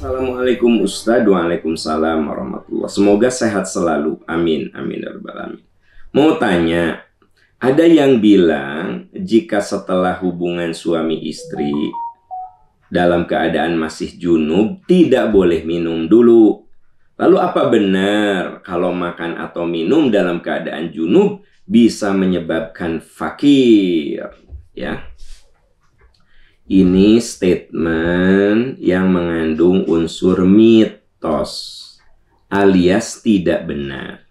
Assalamualaikum Ustadz, waalaikumsalam warahmatullah. Semoga sehat selalu, amin, amin ya rabbal alamin. Mau tanya, ada yang bilang jika setelah hubungan suami istri dalam keadaan masih junub tidak boleh minum dulu. Lalu apa benar kalau makan atau minum dalam keadaan junub bisa menyebabkan fakir? Ya. Ini statement yang mengandung unsur mitos alias tidak benar.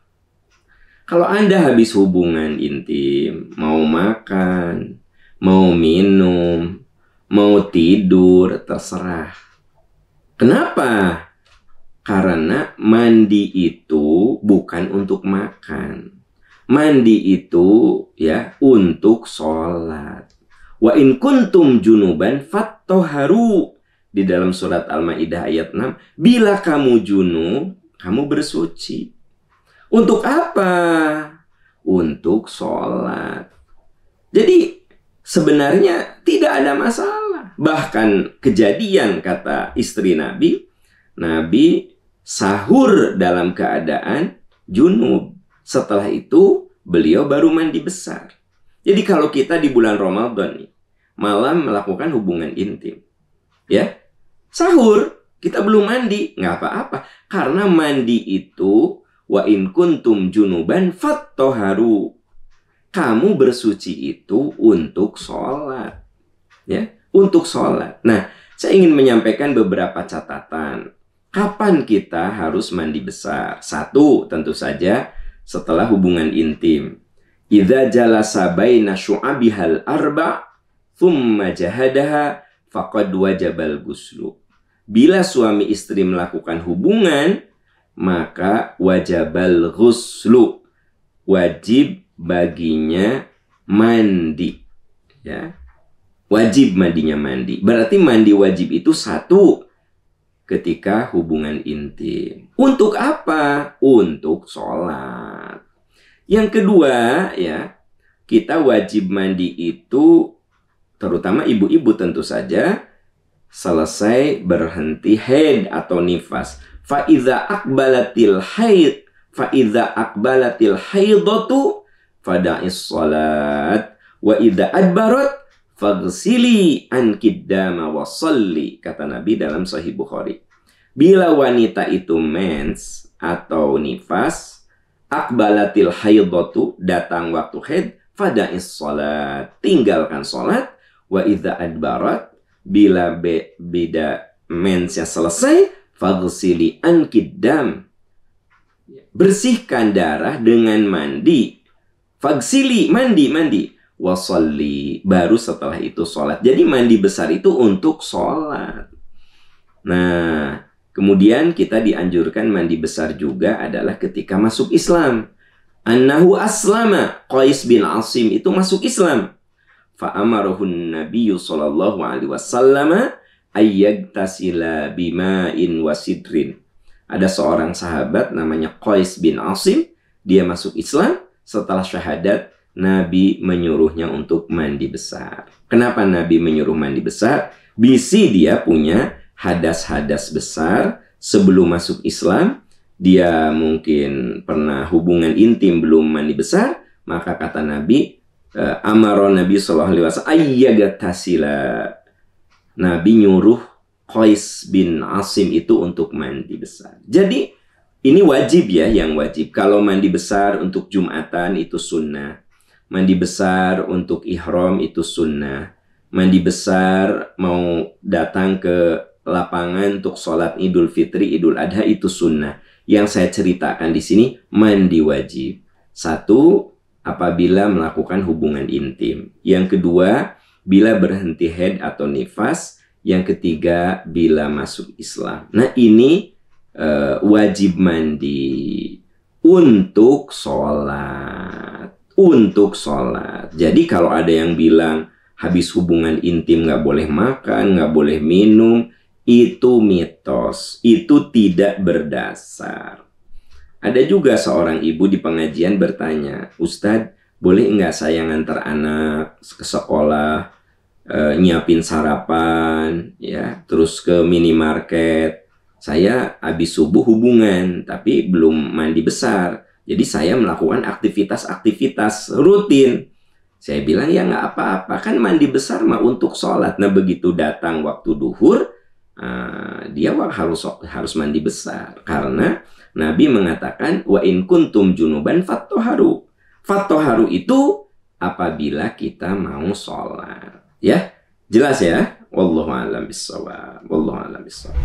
Kalau Anda habis hubungan intim, mau makan, mau minum, mau tidur, terserah. Kenapa? Karena mandi itu bukan untuk makan. Mandi itu ya untuk sholat. Wa in kuntum junuban fattoharu. Di dalam surat Al-Maidah ayat 6. Bila kamu junub, kamu bersuci. Untuk apa? Untuk sholat. Jadi sebenarnya tidak ada masalah. Bahkan kejadian kata istri Nabi. Nabi sahur dalam keadaan junub. Setelah itu beliau baru mandi besar. Jadi kalau kita di bulan Ramadan nih, malam melakukan hubungan intim, ya, sahur, kita belum mandi, nggak apa-apa. Karena mandi itu, wa in kuntum junuban fattoharu. Kamu bersuci itu untuk sholat. Ya, untuk sholat. Nah, saya ingin menyampaikan beberapa catatan. Kapan kita harus mandi besar? Satu, tentu saja setelah hubungan intim. Idza jalasa baina syu'abihal arba' thumma jahadaha faqad wajabal ghuslu. Bila suami istri melakukan hubungan, maka wajabal ghuslu. Wajib baginya mandi. Ya. Wajib mandinya mandi. Berarti mandi wajib itu satu ketika hubungan intim. Untuk apa? Untuk sholat. Yang kedua, ya, kita wajib mandi itu, terutama ibu-ibu tentu saja, selesai berhenti haid atau nifas. Fa'idha akbalatil haidatu fada'is salat. Wa idha adbarat faghsili ankiddama wasalli. Kata Nabi dalam Sahih Bukhari. Bila wanita itu mens atau nifas, akbalatil haidatu, datang waktu haid, fada'is salat, tinggalkan salat. Wa idza adbarat, bila beda mensnya selesai, faghsili ankiddam, bersihkan darah dengan mandi. Faghsili, mandi. Wasalli, baru setelah itu salat. Jadi mandi besar itu untuk salat. Nah, kemudian kita dianjurkan mandi besar juga adalah ketika masuk Islam. Annahu aslama, Qais bin Asim itu masuk Islam. Fa'amarahun nabiyyu sallallahu alaihi wasallam ayyagtasila bima'in wasidrin. Ada seorang sahabat namanya Qais bin Asim. Dia masuk Islam. Setelah syahadat, Nabi menyuruhnya untuk mandi besar. Kenapa Nabi menyuruh mandi besar? Bisi dia punya hadas-hadas besar sebelum masuk Islam. Dia mungkin pernah hubungan intim belum mandi besar. Maka kata Nabi, amaron Nabi SAW, ayyagatasila. Nabi nyuruh Qais bin Asim itu untuk mandi besar. Jadi ini wajib ya, yang wajib. Kalau mandi besar untuk Jumatan itu sunnah. Mandi besar untuk ihram itu sunnah. Mandi besar mau datang ke lapangan untuk sholat Idul Fitri, Idul Adha itu sunnah. Yang saya ceritakan di sini mandi wajib. Satu, apabila melakukan hubungan intim. Yang kedua, bila berhenti haid atau nifas. Yang ketiga, bila masuk Islam. Nah ini wajib mandi untuk sholat. Untuk sholat. Jadi kalau ada yang bilang habis hubungan intim nggak boleh makan, nggak boleh minum, itu mitos, itu tidak berdasar. Ada juga seorang ibu di pengajian bertanya, Ustadz, boleh nggak saya ngantar anak ke sekolah, nyiapin sarapan, ya, terus ke minimarket, saya habis subuh hubungan, tapi belum mandi besar. Jadi saya melakukan aktivitas-aktivitas rutin. Saya bilang ya nggak apa-apa, kan mandi besar mah untuk sholat. Nah begitu datang waktu duhur, dia harus mandi besar. Karena Nabi mengatakan, wa in kuntum junuban fattoharu. Fattoharu itu apabila kita mau sholat. Ya, jelas ya? Wallahu a'lam bishawab. Wallahu a'lam bishawab.